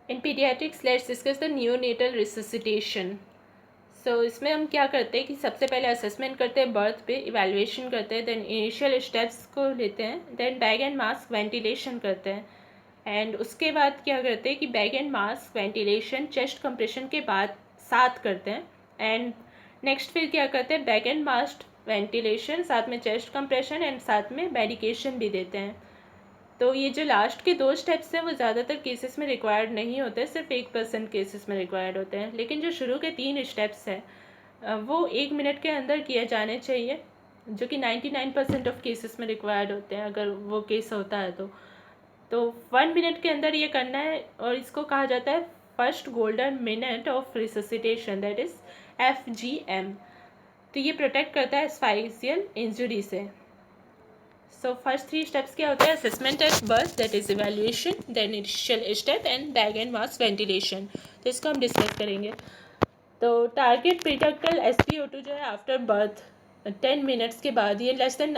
In pediatrics let's discuss the neonatal resuscitation. So इसमें हम क्या करते हैं कि सबसे पहले असेसमेंट करते हैं बर्थ पे, इवैल्यूएशन करते हैं, देन इनिशियल स्टेप्स को लेते हैं, then bag and mask ventilation करते हैं, एंड उसके बाद क्या करते हैं कि bag and mask ventilation chest compression के बाद साथ करते हैं, एंड नेक्स्ट फिर क्या करते हैं बैग एंड मास्क वेंटिलेशन साथ में चेस्ट कंप्रेशन एंड साथ में मेडिकेशन भी देते हैं। तो ये जो लास्ट के 2 स्टेप्स हैं वो ज़्यादातर केसेस में रिक्वायर्ड नहीं होते, सिर्फ 1% केसेस में रिक्वायर्ड होते हैं, लेकिन जो शुरू के 3 स्टेप्स हैं वो 1 मिनट के अंदर किए जाने चाहिए, जो कि 99% ऑफ केसेस में रिक्वायर्ड होते हैं अगर वो केस होता है तो 1 मिनट के अंदर ये करना है, और इसको कहा जाता है first golden minute of resuscitation, that is FGM। तो ये प्रोटेक्ट करता है एस्फाइक्सियल इंजरी से। सो फर्स्ट 3 स्टेप्स क्या होते हैं? Assessment at birth, that is evaluation, then initial step and bag and mask ventilation. तो इसको हम डिस्कस करेंगे। तो टारगेट प्रीडक्टल SpO2 जो है आफ्टर बर्थ 10 मिनट्स के बाद ये लेस देन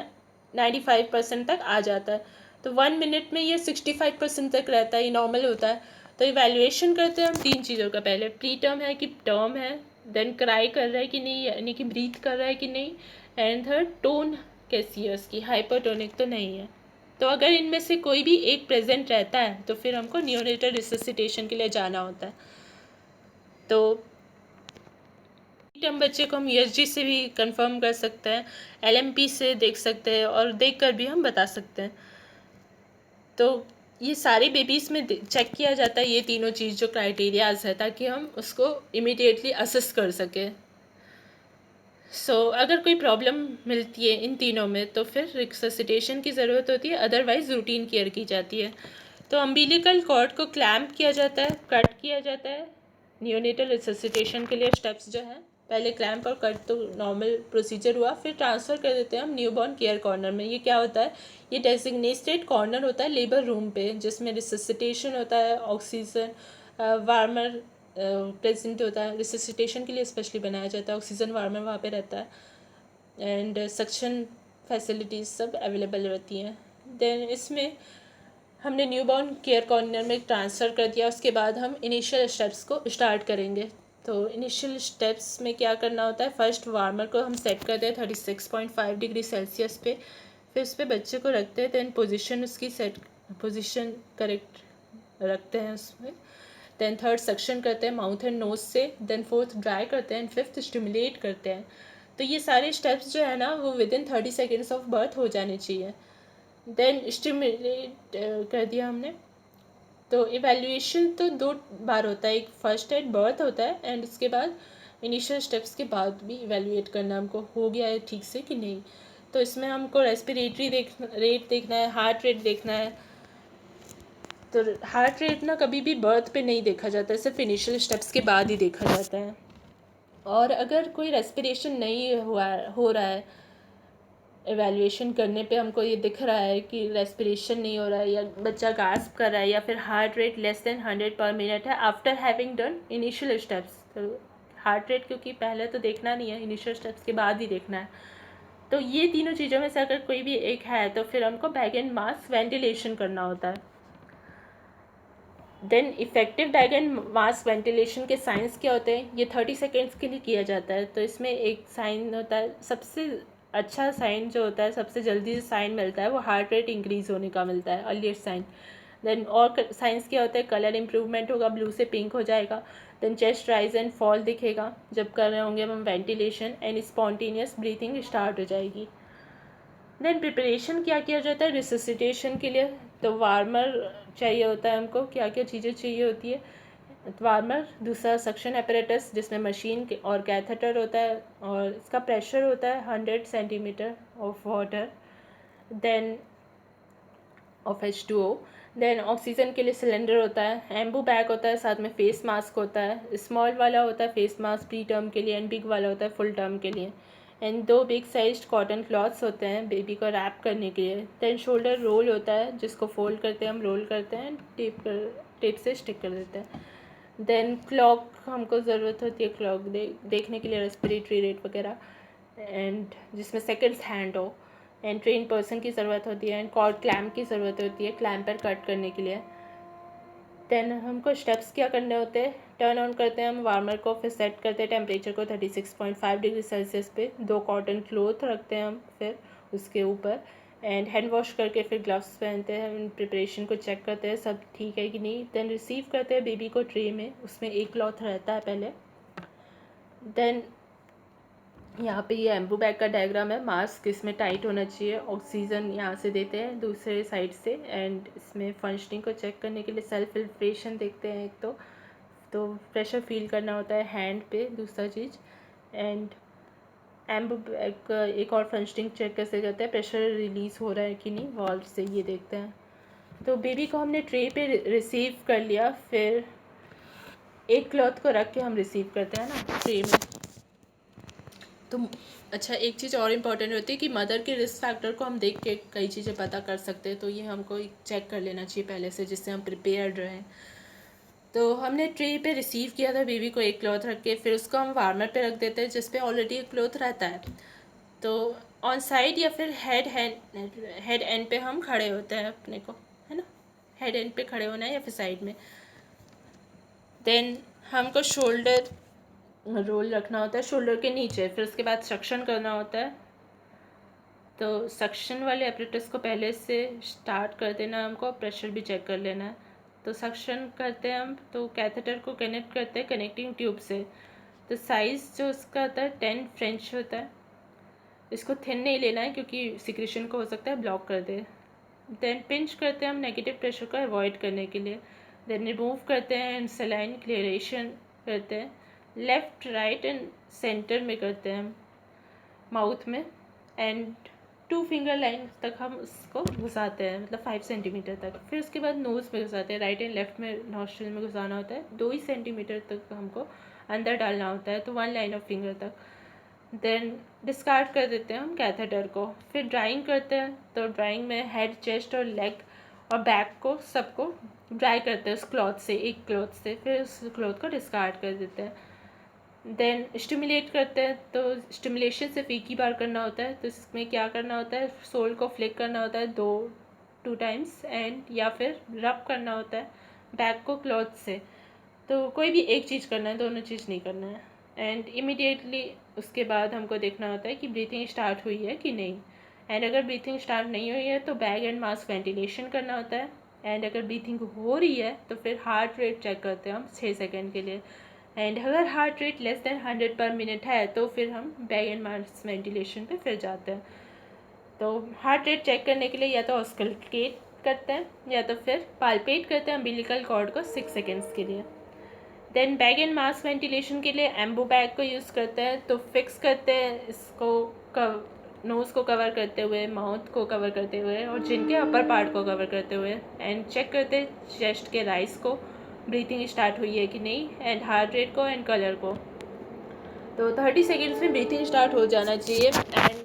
95% तक आ जाता है। तो 1 मिनट में ये 65% तक रहता है, ये नॉर्मल होता है। तो इवैल्यूएशन करते हैं हम 3 चीज़ों का, पहले प्री टर्म है कि टर्म है, देन क्राई कर रहा है कि नहीं, यानी कि ब्रीथ कर रहा है कि नहीं, एंड थर्ड टोन कैसी है उसकी, हाइपरटोनिक तो नहीं है। तो अगर इनमें से कोई भी एक प्रेजेंट रहता है तो फिर हमको नियोनेटल रिससिटेशन के लिए जाना होता है। तो टर्म बच्चे को हम ESG से भी कंफर्म कर सकते हैं, LMP से देख सकते हैं, और देख कर भी हम बता सकते हैं। तो ये सारे बेबीज़ में चेक किया जाता है ये तीनों चीज़ जो क्राइटेरियाज है, ताकि हम उसको इमीडिएटली असेस कर सकें। अगर कोई प्रॉब्लम मिलती है इन तीनों में तो फिर रिससिटेशन की ज़रूरत होती है, अदरवाइज़ रूटीन केयर की जाती है। तो अम्बिलिकल कॉर्ड को क्लैम्प किया जाता है, कट किया जाता है। नियोनेटल रिससिटेशन के लिए स्टेप्स जो हैं, पहले क्लैम्प और कट तो नॉर्मल प्रोसीजर हुआ, फिर ट्रांसफ़र कर देते हैं हम न्यूबॉर्न केयर कॉर्नर में। ये क्या होता है? ये डेजिग्नेटेड कॉर्नर होता है लेबर रूम पे, जिसमें रिससिटेशन होता है, ऑक्सीजन वार्मर प्रेजेंट होता है, रिससिटेशन के लिए स्पेशली बनाया जाता है, ऑक्सीजन वार्मर वहाँ पे रहता है, एंड सक्शन फैसिलिटीज़ सब अवेलेबल रहती हैं। देन इसमें हमने न्यूबॉर्न केयर कॉर्नर में ट्रांसफ़र कर दिया, उसके बाद हम इनिशियल स्टेप्स को स्टार्ट करेंगे। तो इनिशियल स्टेप्स में क्या करना होता है? फर्स्ट वार्मर को हम सेट करते हैं 36.5 डिग्री सेल्सियस पे, फिर उस पर बच्चे को रखते हैं, देन पोजीशन उसकी पोजीशन करेक्ट रखते हैं उसमें, देन थर्ड सक्शन करते हैं माउथ एंड नोज से, देन फोर्थ ड्राई करते हैं, एंड फिफ्थ स्टिमुलेट करते हैं। तो ये सारे स्टेप्स जो है ना वो with in 30 seconds of birth हो जाने चाहिए। देन स्टिमुलेट कर दिया हमने। तो इवैल्यूएशन तो 2 बार होता है, एक फर्स्ट एट बर्थ होता है, एंड उसके बाद इनिशियल स्टेप्स के बाद भी इवैल्यूएट करना हमको हो गया है ठीक से कि नहीं। तो इसमें हमको रेस्पिरेटरी रेट देखना है, हार्ट रेट देखना है। तो हार्ट रेट ना कभी भी बर्थ पे नहीं देखा जाता है, सिर्फ इनिशियल स्टेप्स के बाद ही देखा जाता है। और अगर कोई रेस्पिरेशन नहीं हो रहा है, एवेल्यूएशन करने पे हमको ये दिख रहा है कि रेस्पिरेशन नहीं हो रहा है, या बच्चा गास्प कर रहा है, या फिर हार्ट रेट लेस देन 100 पर मिनट है after having done initial steps, तो हार्ट रेट क्योंकि पहले तो देखना नहीं है, इनिशियल स्टेप्स के बाद ही देखना है। तो ये तीनों चीज़ों में से अगर कोई भी एक है तो फिर हमको बैग एंड मास्क वेंटिलेशन करना होता है। Then effective bag and mask ventilation के साइंस क्या होते हैं? ये 30 सेकेंड्स के लिए किया जाता है। तो इसमें एक साइन होता है, सबसे अच्छा साइन जो होता है, सबसे जल्दी जो साइन मिलता है वो हार्ट रेट इंक्रीज़ होने का मिलता है, अर्लीस्ट साइन। देन और साइंस क्या होता है? कलर इंप्रूवमेंट होगा, ब्लू से पिंक हो जाएगा। Then chest rise and fall दिखेगा जब कर रहे होंगे हम ventilation, and spontaneous breathing start हो जाएगी। देन प्रिपरेशन क्या किया जाता है रिससिटेशन के लिए? तो वार्मर चाहिए होता है हमको, क्या क्या चीज़ें चाहिए होती है? वार्मर, दूसरा सक्शन एपरेटस जिसमें मशीन और कैथेटर होता है, और इसका प्रेशर होता है 100 centimetre of water, then of H2O। Then oxygen के लिए सिलेंडर होता है, एम्बू बैग होता है, साथ में फेस मास्क होता है। स्मॉल वाला होता है फेस मास्क प्री टर्म के लिए, एंड बिग वाला होता है फुल टर्म के लिए, and 2 big sized cotton clothes होते हैं बेबी को रैप करने के लिए। देन शोल्डर रोल होता है जिसको फोल्ड करते हैं हम, रोल करते हैं, टेप से स्टिक कर देते हैं। देन क्लॉक हमको ज़रूरत होती है, क्लॉक देखने के लिए, रेस्पिरेटरी रेट वगैरह, एंड जिसमें सेकेंड्स हैंड हो, एंड ट्रेन पर्सन की ज़रूरत होती है, एंड कॉर्ड क्लैम्प की ज़रूरत होती है क्लैम्प पर कट करने के लिए। देन हमको स्टेप्स क्या करने होते हैं, टर्न ऑन करते हैं हम वार्मर को, फिर सेट करते हैं टेम्परेचर को 36.5 डिग्री सेल्सियस पे, 2 कॉटन क्लोथ रखते हैं हम फिर उसके ऊपर, एंड हैंड वॉश करके फिर ग्लव्स पहनते हैं, प्रिपरेशन को चेक करते हैं सब ठीक है कि नहीं। देन रिसीव करते हैं बेबी को ट्रे में, उसमें एक क्लॉथ रहता है पहले। देन यहाँ पे ये एम्बू बैग का डायग्राम है, मास्क इसमें टाइट होना चाहिए, ऑक्सीजन यहाँ से देते हैं दूसरे साइड से, एंड इसमें फंक्शनिंग को चेक करने के लिए सेल्फ फिल्ट्रेशन देखते हैं एक तो प्रेशर फील करना होता है हैंड पे, दूसरा चीज़, एंड एम्बू बैग का एक और फंक्शनिंग चेक कैसे करते हैं, प्रेशर रिलीज़ हो रहा है कि नहीं वाल्व से, ये देखते हैं। तो बेबी को हमने ट्रे पे रिसीव कर लिया, फिर एक क्लॉथ को रख के हम रिसीव करते हैं ना ट्रे में। तो अच्छा, एक चीज़ और इम्पॉर्टेंट होती है कि मदर के रिस्क फैक्टर को हम देख के कई चीज़ें पता कर सकते हैं, तो ये हमको चेक कर लेना चाहिए पहले से, जिससे हम प्रिपेयर्ड रहें। तो हमने ट्रे पे रिसीव किया था बेबी को एक क्लॉथ रख के, फिर उसको हम वार्मर पे रख देते हैं जिस पे ऑलरेडी एक क्लॉथ रहता है। तो ऑन साइड या फिर हेड एंड पे हम खड़े होते हैं अपने को, है ना, हेड एंड पे खड़े होना है या फिर साइड में। देन हमको शोल्डर रोल रखना होता है शोल्डर के नीचे, फिर उसके बाद सक्शन करना होता है। तो सक्शन वाले एपरेटस को पहले से स्टार्ट कर देना, हमको प्रेशर भी चेक कर लेना है। तो सक्शन करते हैं हम, तो कैथेटर को कनेक्ट करते हैं कनेक्टिंग ट्यूब से। तो साइज़ जो उसका होता है 10 फ्रेंच होता है, इसको थिन नहीं लेना है क्योंकि सिक्रेशन को हो सकता है ब्लॉक कर दे। देन पिंच करते हैं हम नेगेटिव प्रेशर को अवॉइड करने के लिए। देन रिमूव करते हैं एंड सलाइन क्लियरेशन करते हैं, लेफ़्ट राइट एंड सेंटर में करते हैं हम माउथ में, एंड 2 फिंगर लाइन तक हम उसको घुसाते हैं, मतलब 5 सेंटीमीटर तक। फिर उसके बाद नोज़ में घुसाते हैं, राइट एंड लेफ्ट में नॉस्ट्रिल में घुसाना होता है, 2 ही सेंटीमीटर तक हमको अंदर डालना होता है, तो 1 लाइन ऑफ फिंगर तक। देन डिस्कार्ड कर देते हैं हम कैथेटर को। फिर ड्राइंग करते हैं, तो ड्राइंग में हेड, चेस्ट और लेग और बैक को सबको ड्राई करते हैं उस क्लॉथ से, एक क्लॉथ से, फिर उस क्लॉथ को डिस्कार्ड कर देते हैं। देन स्टिमुलेट करते हैं, तो स्टिमुलेशन सिर्फ एक ही बार करना होता है। तो इसमें क्या करना होता है, सोल को फ्लिक करना होता है 2 टाइम्स, एंड या फिर रब करना होता है बैक को क्लॉथ से। तो कोई भी एक चीज़ करना है, दोनों चीज़ नहीं करना है। एंड इमिडिएटली उसके बाद हमको देखना होता है कि ब्रीथिंग स्टार्ट हुई है कि नहीं, एंड अगर ब्रीथिंग स्टार्ट नहीं हुई है तो बैग एंड मास्क वेंटिलेशन करना होता है, एंड अगर ब्रीथिंग हो रही है तो फिर हार्ट रेट चेक करते हैं हम 6 सेकेंड के लिए, एंड अगर हार्ट रेट लेस देन 100 पर मिनट है तो फिर हम बैग एंड मास्क वेंटिलेशन पे फिर जाते हैं। तो हार्ट रेट चेक करने के लिए या तो ऑस्कल्टेट करते हैं या तो फिर पाल्पेट करते हैं अम्बिलिकल कॉर्ड को 6 सेकेंड्स के लिए। Then bag and mask ventilation के लिए एम्बू बैग को यूज़ करते हैं, तो फिक्स करते हैं इसको नोज़ को कवर करते हुए, माउथ को कवर करते हुए और जिनके अपर पार्ट को कवर करते हुए, एंड चेक करते हैं चेस्ट के राइस को, ब्रीथिंग स्टार्ट हुई है कि नहीं, एंड हार्ट रेट को एंड कलर को। तो 30 सेकेंड्स में ब्रीथिंग स्टार्ट हो जाना चाहिए, एंड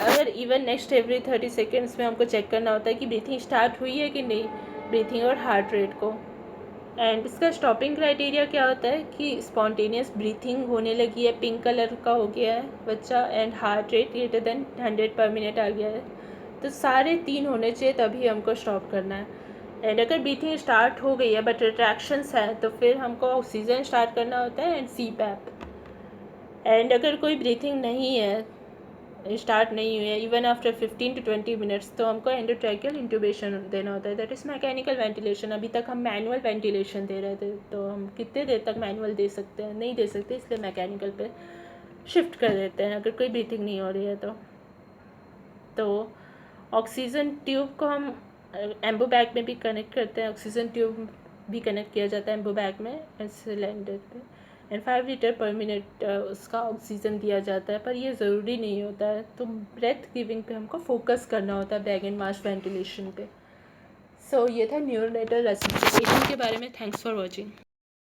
अगर इवन नेक्स्ट एवरी 30 सेकेंड्स में हमको चेक करना होता है कि ब्रीथिंग स्टार्ट हुई है कि नहीं, ब्रीथिंग और हार्ट रेट को। एंड इसका स्टॉपिंग क्राइटेरिया क्या होता है कि स्पॉन्टेनियस ब्रीथिंग होने लगी है, पिंक कलर का हो गया है बच्चा, and heart rate greater than 100 पर मिनट आ गया है, तो सारे 3 होने चाहिए तभी हमको स्टॉप करना है। एंड अगर ब्रीथिंग स्टार्ट हो गई है बट रिट्रैक्शंस हैं तो फिर हमको ऑक्सीजन स्टार्ट करना होता है एंड CPAP। एंड अगर कोई ब्रीथिंग नहीं है, स्टार्ट नहीं हुई है इवन आफ्टर 15 to 20 मिनट्स, तो हमको एंडोट्रैकियल इंट्यूबेशन देना होता है, दैट इज़ मैकेनिकल वेंटिलेशन। अभी तक हम मैनुअल वेंटिलेशन दे रहे थे, तो हम कितने देर तक मैनुअल दे सकते हैं, नहीं दे सकते, इसलिए मैकेनिकल पे शिफ्ट कर देते हैं अगर कोई ब्रीथिंग नहीं हो रही है तो ऑक्सीजन ट्यूब को हम एम्बो बैग में भी कनेक्ट करते हैं, ऑक्सीजन ट्यूब भी कनेक्ट किया जाता है एम्बो बैग में सिलेंडर पे, एंड 5 लीटर पर मिनट उसका ऑक्सीजन दिया जाता है, पर ये ज़रूरी नहीं होता है। तो ब्रेथ गिविंग पे हमको फोकस करना होता है बैग एंड मास्क वेंटिलेशन पे। सो ये था न्यूरोनेटल रेसिप्रोकेशन के बारे में। Thanks for watching.